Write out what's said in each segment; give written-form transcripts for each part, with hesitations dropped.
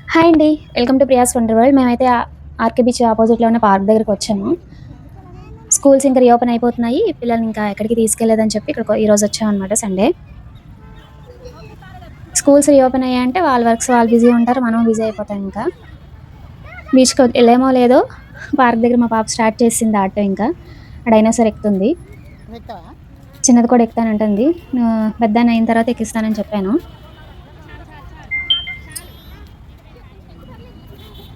Hi అండి. Welcome to Priya's wonder world. మేమైతే RK beach అపోజిట్‌లో ఉన్న పార్క్ దగ్గరికొచ్చాము. స్కూల్స్ ఇంకా రీఓపెన్ అయిపోతున్నాయి. పిల్లల్ని ఇంకా ఎక్కడికి తీసుకెళ్ళలేదని చెప్పి ఇక్కడికి ఈరోజు వచ్చామనమాట సండే. స్కూల్స్ రీఓపెన్ అయ్యాయంటే వాళ్ళ వర్క్స్ వాళ్ళు బిజీ ఉంటారు. మనం బిజీ అయిపోతాం ఇంకా. బీచ్‌కి ఎళ్ళామో లేదో పార్క్ దగ్గర మా పాప స్టార్ట్ చేసింది ఆడటం ఇంకా. ఆ డైనోసార్ ఎక్కుతుంది. నువ్వెక్కావా? చిన్నది కూడా ఎక్కుతానంటుంది. పెద్దాయన అయిన తర్వాత ఎక్కిస్తానని చెప్పాను.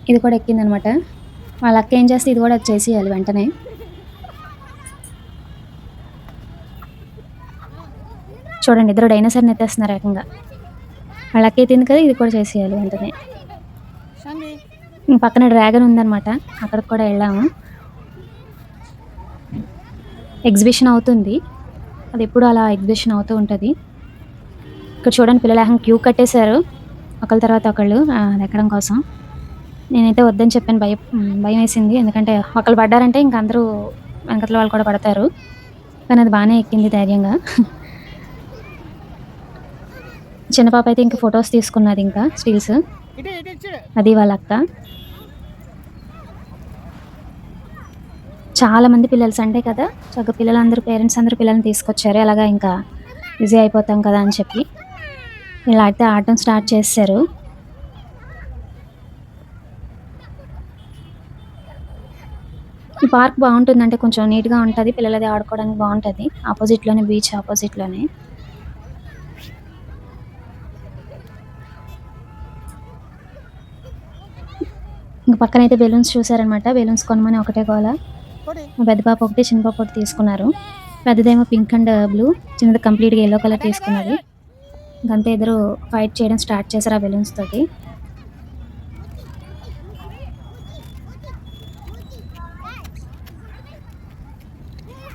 ఇది కూడా ఎక్కిందనమాట. వాళ్ళ అక్క ఏం చేస్తే ఇది కూడా చేసేయాలి వెంటనే. చూడండి ఇద్దరు డైనోసార్‌ని ఎత్తేస్తున్నారు ఏకంగా. వాళ్ళ అక్క ఎత్తింది కదా! ఇది కూడా చేసేయాలి వెంటనే. షన్వి పక్కన డ్రాగన్ ఉందనమాట. అక్కడికి కూడా ఎళ్ళాము. ఎగ్జిబిషన్ అవుతుంది. అదెప్పుడు అలా ఎగ్జిబిషన్ అవుతూ ఉంటది. ఇక్కడ చూడండి పిల్లలు ఏకంగా క్యూ కట్టేశారు. ఒకళ్ళ తర్వాత ఒకళ్ళు అది ఎక్కడం కోసం. నేనైతే వద్దని చెప్పాను. భయమేసింది. ఎందుకంటే ఒకళ్ళు పడ్డారంటే ఇంక అందరూ వెనకాతల వాళ్ళు కూడా పడతారు. కానీ అది బానే ఎక్కింది ధైర్యంగా. చిన్న పాప అయితే ఇంక ఫోటోస్ తీసుకున్నదింకా స్టిల్స్. ఇటు ఇటు ఇటు చూడు. అది వాళ్ళ అక్క. చాలా మంది పిల్లలు సండే కదా! చక్కగా పిల్లలందరూ పేరెంట్స్ అందరూ పిల్లల్ని తీసుకొచ్చారు. ఎలాగా ఇంకా బిజీ అయిపోతాం కదా అని చెప్పి. ఇలా అయితే ఆడటం స్టార్ట్ చేసేశారు. ఈ పార్క్ బావుంటుంది. అంటే కొంచెం నీట్‌గా ఉంటది. పిల్లలది ఆడుకోవడానికి బావుంటది. అపోజిట్‌లోనే బీచ్ అపోజిట్‌లోనే. ఇంక పక్కనైతే బెలూన్స్ చూసారనమాట. బెలూన్స్ కొనమని ఒకటే గోల. కొడి. మా పెద్ద పాప ఒకటి, చిన్న పాప ఒకటి తీసుకున్నారు. పెద్దదేమో పింక్ అండ్ బ్లూ, చిన్నది కంప్లీట్‌గా యెల్లో కలర్ తీసుకున్నది. ఇంకంతే ఇద్దరు ఫైట్ చేయడం స్టార్ట్ చేశారు ఆ బెలూన్స్ తోటి.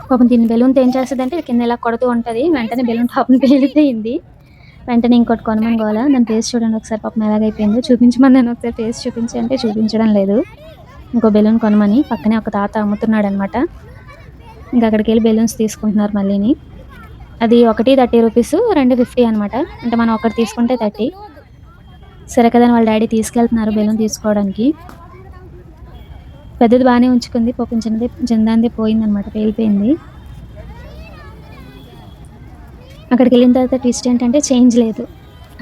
పాపం దీన్ని బెలూన్‌తో ఏం చేస్తదంటే కింద ఇలా కొడుతూ ఉంటది. వెంటనే బెలూన్ టాప్‌న పేలిపోయింది. వెంటనే ఇంకోటి కొనమని గోల. దాని ఫేస్ చూడండి ఒకసారి పాపం ఎలాగైపోయిందో. చూపించమన్నాను ఒకసారి ఫేస్ చూపించు అంటే చూపించడం లేదు. ఇంకో బెలూన్ కొనమని. పక్కనే ఒక తాత అమ్ముతున్నాడనమాట. ఇంక అక్కడికెళ్ళి బెలూన్స్ తీసుకుంటున్నారు మళ్ళీని. అది ఒకటి రూ. 30, 2 50 అనమాట. అంటే మనం ఒకటి తీసుకుంటే 30. సరే కదా అని వాళ్ళ డ్యాడీ తీసుకెళ్తున్నారు బెలూన్ తీసుకోవడానికి. పెద్దది బానే ఉంచుకుంది. పాపం చిన్నదానిదే పోయిందనమాట. పేలిపోయింది. అక్కడికెళ్ళిన తర్వాత ట్విస్ట్ ఏంటంటే చేంజ్ లేదు.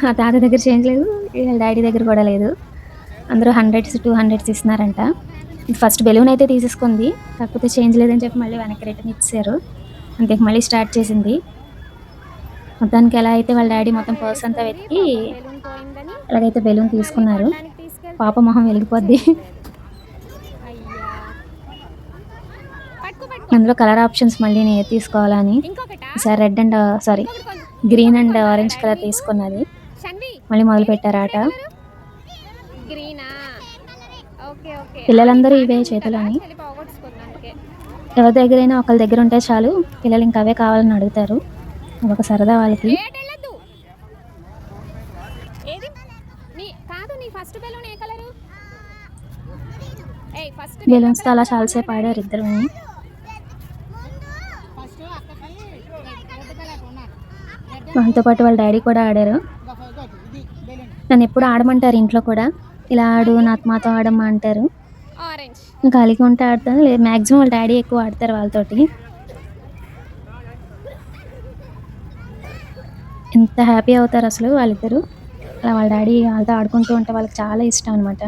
ఆ తాత దగ్గర చేంజ్ లేదు. వీళ్ళ డ్యాడీ దగ్గర కూడా లేదు. అందరూ 100స్, 200స్ ఇస్తున్నారంట. ఫస్ట్ బెలూన్ అయితే తీసేసుకుంది. కాకపోతే చేంజ్ లేదని చెప్పి మళ్ళీ వెనక్కి రిటర్న్ ఇచ్చేసారు. అంతే మళ్ళీ స్టార్ట్ చేసింది. మొత్తానికి ఎలా అయితే వాళ్ళ డ్యాడీ మొత్తం పర్స్ అంతా వెతికి ఎలాగైతే బెలూన్ తీసుకున్నారు. పాప మొహం వెలిగిపోద్ది. అందులో కలర్ ఆప్షన్స్ మళ్ళీ ఏది తీసుకోవాలా అని. ఈసారి red and green and orange colour తీసుకున్నది. మళ్ళీ మొదలుపెట్టారు ఆట. పిల్లలందరూ ఇవే చేతులని. ఎవరి దగ్గరైనా ఒకళ్ళ దగ్గర ఉంటే చాలు పిల్లలు ఇంకా అవే కావాలని అడుగుతారు. అదొక సరదా వాళ్ళకి. బెలూన్స్‌తో అలా చాలాసేపు ఆడారు ఇద్దరుని. ఫస్ట్ అక్కకి రెడ్ కలర్ ఉన్నారు. రెడ్ వాళ్ళతో పాటు వాళ్ళ డ్యాడీ కూడా ఆడారు. ఇది బెలూన్. నన్నెప్పుడు ఆడమంటారు ఇంట్లో కూడా. ఇలా ఆడు మాతో ఆడమ్మా అంటారు. ఖాళీగా ఉంటే ఆడతాను. లేదు మాక్సిమం వాళ్ళ డ్యాడీ ఎక్కువ ఆడతారు వాళ్ళతోటి. ఎంత హ్యాపీ అవుతారు అసలు వాళ్ళిద్దరూ. అలా వాళ్ళ డ్యాడీ వాళ్ళతో ఆడుకుంటూ ఉంటే వాళ్ళకి చాలా ఇష్టం అనమాట.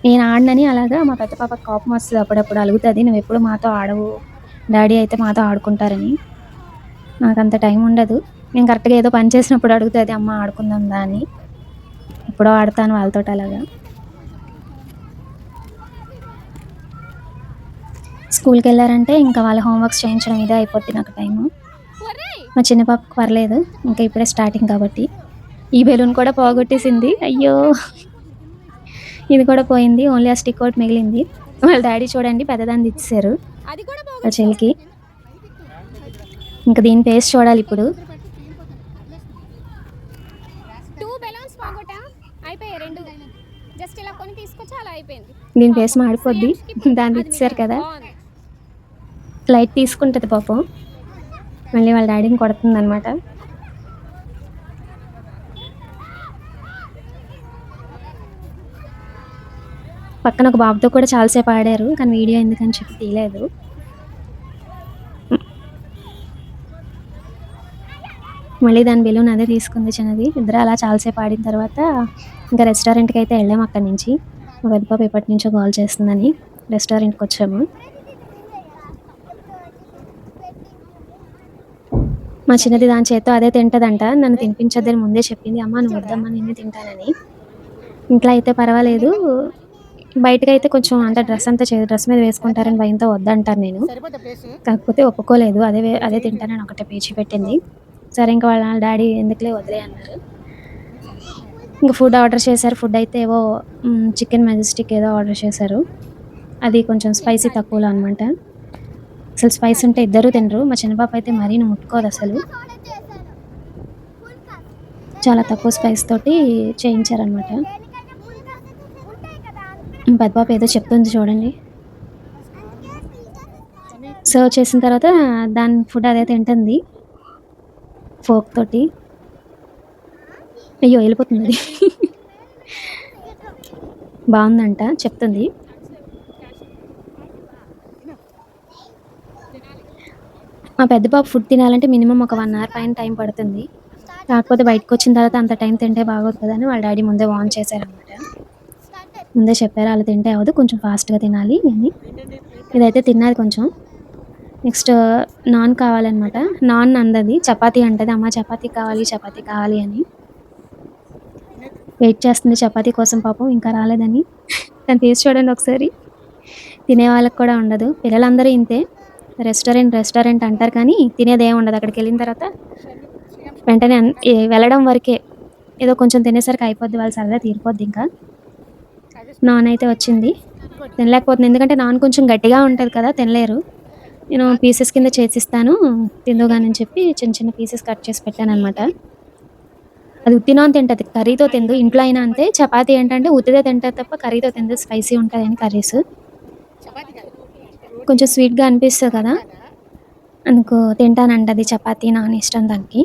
నేను ఆడనని అలాగా మా పెద్ద పాపకి కోపం వస్తది అప్పుడప్పుడు అలుగుతది. నువ్వెప్పుడు మాతో ఆడవు. డ్యాడీ అయితే మాతో ఆడుకుంటారని. నాకంత టైం ఉండదు. నేను కరెక్ట్‌గా ఏదో పని చేసినప్పుడు అడుగుతది అమ్మ ఆడుకుందాం దా అని. ఎప్పుడో ఆడతాను వాళ్ళతోటి అలాగా. స్కూల్‌కెళ్లారంటే ఇంకా వాళ్ళ హోమ్ వర్క్స్ చేయించడం ఇదే అయిపోద్ది నాకు టైము. మా చిన్న పాపకి పర్లేదు. ఇంకా ఇప్పుడే స్టార్టింగ్ కాబట్టి. ఈ బెలూన్ కూడా పోగొట్టేసింది. అయ్యో! ఇది కూడా పోయింది. ఓన్లీ ఆ స్టిక్ ఒకటి మిగిలింది. వాళ్ళ డ్యాడీ చూడండి పెద్దదానిది ఇచ్చేసారు వాళ్ళ చెల్లికి. ఇంక దీని ఫేస్ చూడాలిప్పుడు. దీని ఫేస్ మాడిపోద్ది. దానిది ఇచ్చేసారు కదా! లైట్ తీసుకుంటది పాపం. మళ్ళీ వాళ్ళ డ్యాడీని కొడుతుందనమాట. పక్కన ఒక బాబుతో కూడా చాలాసేపు ఆడారు. కానీ వీడియో ఎందుకని చెప్పి తీయలేదు. మళ్ళీ దాని బెలూన్ అదే తీసుకుంది చిన్నది. ఇద్దరు అలా చాలాసేపు ఆడిన తర్వాత ఇంకా రెస్టారెంట్‌కి అయితే వెళ్ళాము అక్కడి నుంచి. మా పెద్ద పాప ఎప్పటినుంచో గోల చేస్తుందని రెస్టారెంట్‌కి వచ్చాము. మా చిన్నది దాని చేత్తో అదే తింటదంట. నన్ను తినిపించొద్దని ముందే చెప్పింది. అమ్మ నువ్వు వద్దమ్మా నేనే తింటానని. ఇంట్లో అయితే పర్వాలేదు. బయటకైతే కొంచెం అంటే డ్రెస్ మీద వేసుకుంటారని భయంతో వద్దంటాను నేను. సరిపోతే ప్లేస్ కాకపోతే ఒప్పుకోలేదు. అదే తింటానని ఒకటే పేచీ పెట్టింది. సరే ఇంక వాళ్ళ డాడీ ఎందుకులే వదిలేయి అన్నారు. ఇంక ఫుడ్ ఆర్డర్ చేశారు. ఫుడ్ అయితే ఏవో చికెన్ మెజెస్టిక్ ఏదో ఆర్డర్ చేశారు. అది కొంచెం స్పైసీ తక్కువలో అనమాట. అసలు స్పైస్ ఉంటే ఇద్దరూ తినరు. మా చిన్న పాప అయితే మరీ ముట్టుకోదు అసలు. చాలా తక్కువ స్పైస్ తోటి చేయించారనమాట. పెద్ద పాప ఏదో చెప్తుంది చూడండి. సర్వ్ చేసిన తర్వాత దాని ఫుడ్ అదే తింటుంది ఫోర్క్ తోటి. అయ్యో వెళ్ళిపోతుంది అది. బాగుందంట చెప్తుంది. మా పెద్ద పాప ఫుడ్ తినాలంటే మినిమం ఒక 1 అవర్ పైన టైం పడుతుంది. కాకపోతే బయటకు వచ్చిన తర్వాత అంత టైం తింటే బాగోదు కదా అని వాళ్ళ డాడీ ముందే వార్న్ చేశారనమాట. ముందే చెప్పారు అలా తింటే అవ్వదు, కొంచెం ఫాస్ట్గా తినాలి అని. ఇదైతే తిన్నది కొంచెం. నెక్స్ట్ నాన్ కావాలన్నమాట. నాన్ అందది చపాతీ అంటది. అమ్మ చపాతీ కావాలి అని వెయిట్ చేస్తుంది చపాతీ కోసం పాపం, ఇంకా రాలేదని. దాని ఫేస్ చూడండి ఒకసారి. తినే వాళ్ళకి కూడా ఉండదు. పిల్లలందరూ ఇంతే. రెస్టారెంట్ అంటారు కానీ తినేదేం ఉండదు. అక్కడికి వెళ్ళిన తర్వాత వెంటనే వెళ్ళడం వరకే, ఏదో కొంచెం తినేసరికి అయిపోద్ది, వాళ్ళ సరదా తీరిపోద్ది. ఇంకా నాన్ అయితే వచ్చింది, తినలేకపోతుంది. ఎందుకంటే నాన్ కొంచెం గట్టిగా ఉంటుంది కదా, తినలేరు. నేను పీసెస్ కింద చేసిస్తాను తిందుగానని చెప్పి చిన్న చిన్న పీసెస్ కట్ చేసి పెట్టాను అనమాట. అది ఉత్తి నాన్ తింటుంది, కర్రీతో తిందు. ఇంట్లో అయినా అంతే. చపాతీ ఏంటంటే ఉత్తిదే తింటుంది తప్ప కర్రీతో తిందు. స్పైసీ ఉంటుంది అని కర్రీస్ కొంచెం స్వీట్గా అనిపిస్తుంది కదా, అందుకు తింటానంటది. చపాతీ నాన్ ఇష్టం దానికి.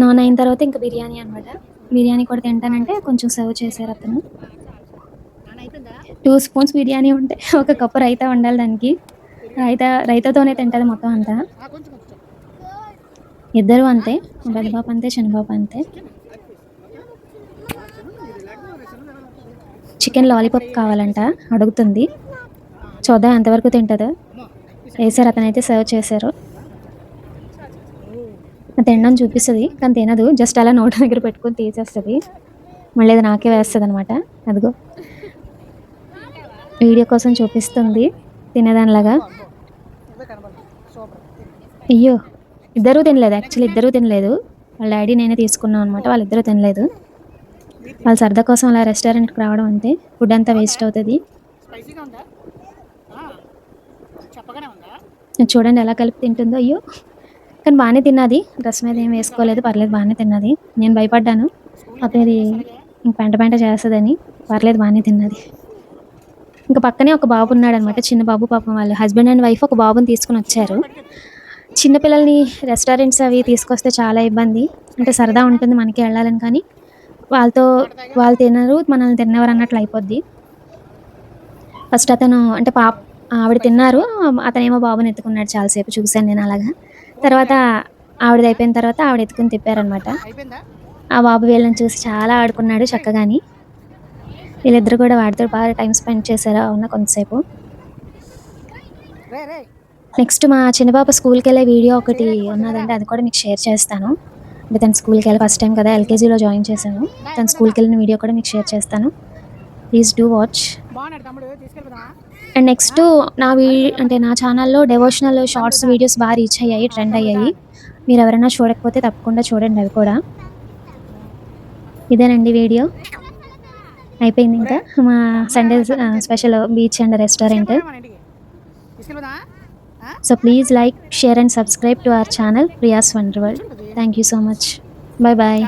నాన్ అయిన తర్వాత ఇంకా బిర్యానీ అనమాట. బిర్యానీ కూడా తింటానంటే కొంచెం సర్వ్ చేశారు అతను. 2 స్పూన్స్ బిర్యానీ ఉంటే ఒక కప్పు రైతా ఉండాలి దానికి. రైతాతోనే తింటుంది మొత్తం అంతా. ఇద్దరు అంతే, పెద్ద పాప అంతే, చిన్న పాప అంతే. చికెన్ లాలీపాప్ కావాలంట అడుగుతుంది. చూద్దాం ఎంతవరకు తింటుందో. వేసారు, అతనైతే సర్వ్ చేశారు. తినడం చూపిస్తుంది కానీ తినదు. జస్ట్ అలా నోటి దగ్గర పెట్టుకొని తీసేస్తుంది. మళ్ళీ అది నాకే వేస్తుంది అనమాట. అదిగో వీడియో కోసం చూపిస్తుంది తినేదానిలాగా. అయ్యో ఇద్దరూ తినలేదు. యాక్చువల్లీ ఇద్దరూ తినలేదు. వాళ్ళ డాడీ నేనే తీసుకున్నాం అనమాట. వాళ్ళిద్దరూ తినలేదు. వాళ్ళ సరదా కోసం అలా రెస్టారెంట్కి రావడం అంతే. ఫుడ్ అంతా వేస్ట్ అవుతుంది. చూడండి ఎలా కలిపి తింటుందో. అయ్యో కానీ బాగానే తిన్నది. డ్రెస్ మీద ఏం వేసుకోలేదు, పర్లేదు బాగానే తిన్నది. నేను భయపడ్డాను అతనిది పెంట చేస్తుందని. పర్లేదు బాగానే తిన్నది. ఇంకా పక్కనే ఒక బాబు ఉన్నాడు అనమాట, చిన్న బాబు. పాపం వాళ్ళు హస్బెండ్ అండ్ వైఫ్ ఒక బాబుని తీసుకుని వచ్చారు. చిన్నపిల్లల్ని రెస్టారెంట్స్ అవి తీసుకొస్తే చాలా ఇబ్బంది. అంటే సరదా ఉంటుంది మనకి వెళ్ళాలని, కానీ వాళ్ళు తినరు, మనల్ని తిన్నవారు అన్నట్లు అయిపోద్ది. ఫస్ట్ అతను అంటే ఆవిడ తిన్నారు, అతనేమో బాబుని ఎత్తుకున్నాడు. చాలాసేపు చూశాను నేను అలాగా. తర్వాత ఆవిడది అయిపోయిన తర్వాత ఆవిడ ఎత్తుకుని తిప్పారనమాట. ఆ బాబు వీళ్ళని చూసి చాలా ఆడుకున్నాడు చక్కగాని. వీళ్ళిద్దరు కూడా వాడితో బాగా టైం స్పెండ్ చేశారు అవునా కొంతసేపు. నెక్స్ట్ మా చిన్నపాప స్కూల్కి వెళ్ళే వీడియో ఒకటి ఉన్నదంటే అది కూడా మీకు షేర్ చేస్తాను. అంటే తను స్కూల్కి వెళ్ళి ఫస్ట్ టైం కదా, ఎల్కేజీలో జాయిన్ చేశాను. తను స్కూల్కి వెళ్ళిన వీడియో కూడా మీకు షేర్ చేస్తాను. Please do watch. And next నా ఛానల్లో డెవోషనల్ షార్ట్స్ వీడియోస్ బాగా రీచ్ అయ్యాయి, ట్రెండ్ అయ్యాయి. మీరు ఎవరైనా చూడకపోతే తప్పకుండా చూడండి అవి కూడా. ఇదేనండి వీడియో అయిపోయింది. ఇంకా మా Sunday special beach and restaurant. So please like, share and subscribe to our channel Priya's wonder world. Thank you so much. Bye bye.